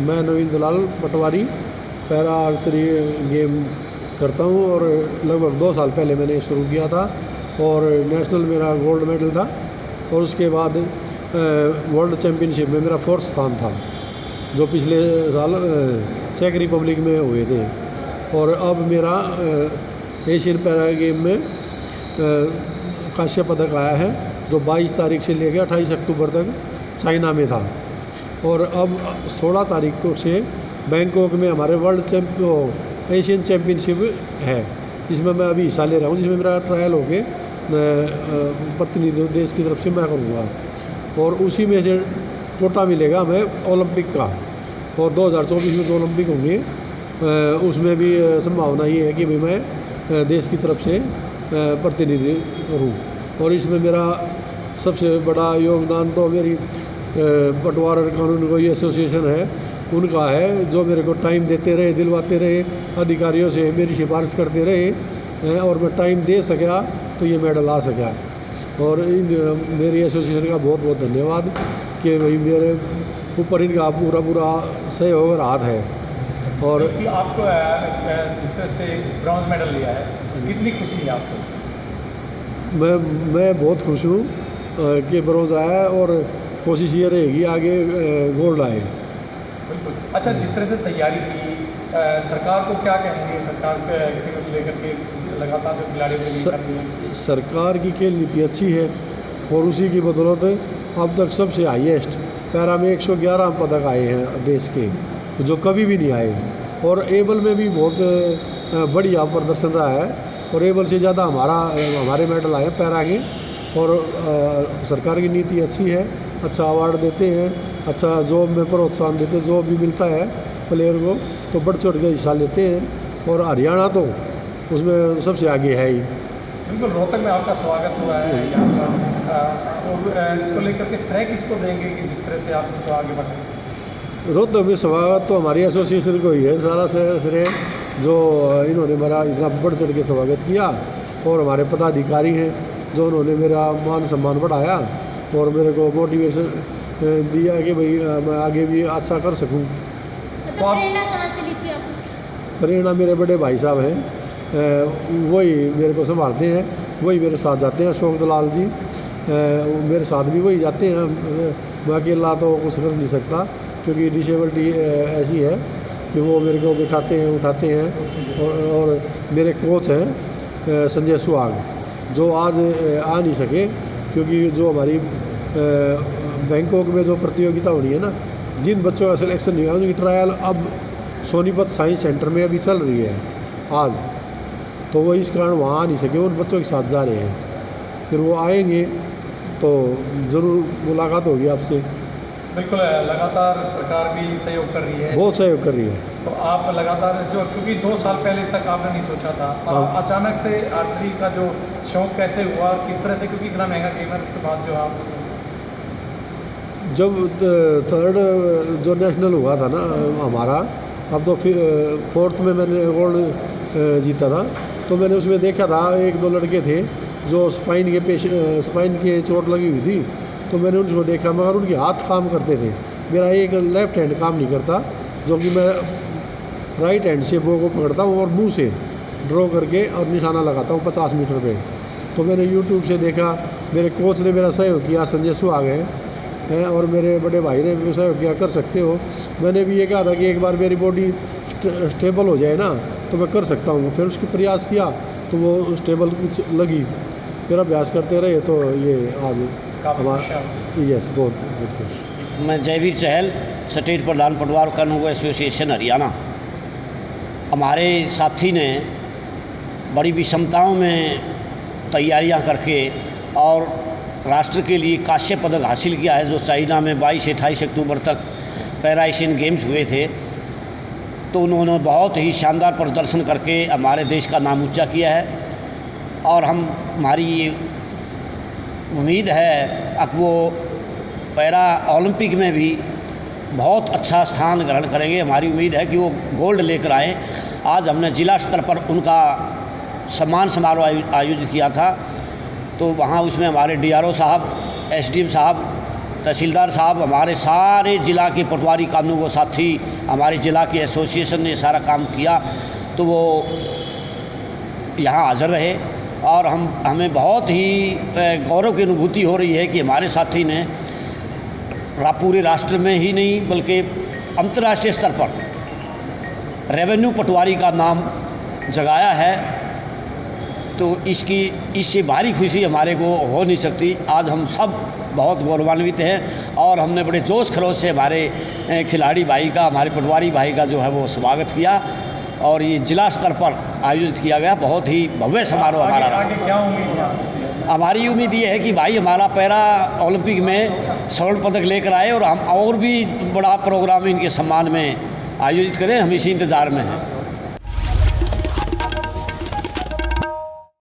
मैं नवीन दलाल पटवारी para archery game करता हूँ और लगभग 2 साल पहले मैंने शुरू किया था और नेशनल मेरा गोल्ड मेडल था और उसके बाद वर्ल्ड चैम्पियनशिप में मेरा 4th स्थान था जो पिछले साल चेक रिपब्लिक में हुए थे। और अब मेरा एशियन पैरा गेम में कांस्य पदक आया है जो 22 तारीख से लेकर 28 अक्टूबर तक चाइना में था और अब 16 तारीख को से बैंकॉक में हमारे एशियन चैम्पियनशिप है, जिसमें मैं अभी हिस्सा ले रहा हूँ, जिसमें मेरा ट्रायल होके प्रतिनिधि देश की तरफ से मैं करूँगा और उसी में से कोटा मिलेगा हमें ओलंपिक का और 2024 में जो ओलंपिक होंगे उसमें भी संभावना ये है कि भाई मैं देश की तरफ से प्रतिनिधि करूँ। और इसमें मेरा सबसे बड़ा योगदान तो मेरी पटवार कानून कोई एसोसिएशन है उनका है, जो मेरे को टाइम देते रहे, दिलवाते रहे, अधिकारियों से मेरी सिफारिश करते रहे और मैं टाइम दे सका तो ये मेडल आ सका। और मेरी एसोसिएशन का बहुत बहुत धन्यवाद कि भाई मेरे ऊपर इनका पूरा सहयोग और हाथ है। और आपको जिस तरह से ब्रॉन्ज मेडल लिया है कितनी खुशी है आपको? मैं बहुत खुश हूँ कि ब्रॉन्ज आया और कोशिश ये रहेगी आगे गोल्ड आए। बिल्कुल। अच्छा, जिस तरह से तैयारी की सरकार को क्या कहेंगे? सरकार को लेकर के लगातार जो खिलाड़ी सरकार की खेल नीति अच्छी है और उसी की बदौलत अब तक सबसे हाईएस्ट पैरा में 111 पदक आए हैं देश के, जो कभी भी नहीं आए। और एबल में भी बहुत बढ़िया प्रदर्शन रहा है और एबल से ज़्यादा हमारे मेडल आए पैरा के। और सरकार की नीति अच्छी है, अच्छा अवार्ड देते हैं, अच्छा जॉब में प्रोत्साहन देते हैं, जॉब भी मिलता है प्लेयर को तो बढ़ चढ़ के हिस्सा लेते हैं और हरियाणा तो उसमें सबसे आगे है ही। बिल्कुल। रोहतक में आपका स्वागत हुआ है यहाँ पर और इसको लेकर के श्रेय किसको देंगे कि जिस तरह से आप तो आगे बढ़े? रोहतक में स्वागत तो हमारी एसोसिएशन को ही है सारा श्रेय, जो इन्होंने मेरा इतना बढ़ चढ़ के स्वागत किया और हमारे पदाधिकारी हैं जो उन्होंने मेरा मान सम्मान बढ़ाया और मेरे को मोटिवेशन दिया कि भाई मैं आगे भी अच्छा कर सकूं। अच्छा, प्रेरणा कहाँ से ली थी आपने? प्रेरणा मेरे बड़े भाई साहब हैं, वही मेरे को संभालते हैं, वही मेरे साथ जाते हैं। अशोक दलाल जी मेरे साथ भी वही जाते हैं, मैं अकेला तो कुछ कर नहीं सकता क्योंकि डिसेबिलिटी ऐसी है कि वो मेरे को बिठाते हैं उठाते हैं। और मेरे कोच हैं संजय सुहाग जो आज आ नहीं सके क्योंकि जो हमारी बैंकॉक में जो प्रतियोगिता हो रही है ना, जिन बच्चों का सिलेक्शन नहीं हुआ उनकी ट्रायल अब सोनीपत साइंस सेंटर में अभी चल रही है आज, तो वो इस कारण वहाँ आ नहीं सके, उन बच्चों के साथ जा रहे हैं। फिर वो आएंगे तो ज़रूर मुलाकात होगी आपसे। बिल्कुल। लगातार सरकार भी सहयोग कर रही है, बहुत सहयोग कर रही है। तो आप लगातार जो क्योंकि 2 साल पहले तक आपने नहीं सोचा था, अचानक से आर्चरी का जो शौक कैसे हुआ और किस तरह से, क्योंकि इतना महंगा गेम है, उसके बाद जो आप जब 3rd जो नेशनल हुआ था ना हमारा, अब तो फिर 4th में मैंने गोल्ड जीता था, तो मैंने उसमें देखा था 1-2 लड़के थे जो स्पाइन के चोट लगी हुई थी, तो मैंने उनको देखा मगर उनके हाथ काम करते थे, मेरा एक लेफ्ट हैंड काम नहीं करता, जो कि मैं राइट हैंड से वो को पकड़ता हूँ और मुंह से ड्रॉ करके और निशाना लगाता हूँ 50 मीटर पे। तो मैंने यूट्यूब से देखा, मेरे कोच ने मेरा सहयोग किया, संजय सुहाग हैं और मेरे बड़े भाई ने भी सहयोग किया, कर सकते हो। मैंने भी ये कहा था कि एक बार मेरी बॉडी स्टेबल हो जाए ना तो मैं कर सकता हूँ। फिर उसको प्रयास किया तो वो स्टेबल कुछ लगी, फिर अभ्यास करते रहे तो ये आज हमारा यस बहुत खुश। मैं जयवीर चहल, स्टेट प्रधान पटवार कानून एसोसिएशन हरियाणा। हमारे साथी ने बड़ी विषमताओं में तैयारियां करके और राष्ट्र के लिए कांस्य पदक हासिल किया है, जो चाइना में 22 से 28 अक्टूबर तक पैरा एशियन गेम्स हुए थे। तो उन्होंने बहुत ही शानदार प्रदर्शन करके हमारे देश का नाम ऊंचा किया है और हमारी ये उम्मीद है कि वो पैरा ओलंपिक में भी बहुत अच्छा स्थान ग्रहण करेंगे। हमारी उम्मीद है कि वो गोल्ड लेकर आएँ। आज हमने जिला स्तर पर उनका सम्मान समारोह आयोजित किया था, तो वहाँ उसमें हमारे DRO साहब, SDM साहब तहसीलदार साहब, हमारे सारे ज़िला के पटवारी कानून वो साथी, हमारे ज़िला के एसोसिएशन ने सारा काम किया, तो वो यहाँ हाज़िर रहे और हमें बहुत ही गौरव की अनुभूति हो रही है कि हमारे साथी ने पूरे राष्ट्र में ही नहीं बल्कि अंतर्राष्ट्रीय स्तर पर रेवेन्यू पटवारी का नाम जगाया है। तो इससे भारी खुशी हमारे को हो नहीं सकती। आज हम सब बहुत गौरवान्वित हैं और हमने बड़े जोश खरोश से हमारे खिलाड़ी भाई का, हमारे पटवारी भाई का जो है वो स्वागत किया और ये जिला स्तर पर आयोजित किया गया। बहुत ही भव्य समारोह हमारा रहा। आगे क्या उम्मीद है आपसे? हमारी उम्मीद ये है कि भाई हमारा पैरा ओलंपिक में स्वर्ण पदक लेकर आए और हम और भी बड़ा प्रोग्राम इनके सम्मान में आयोजित करें। हम इसी इंतज़ार में हैं।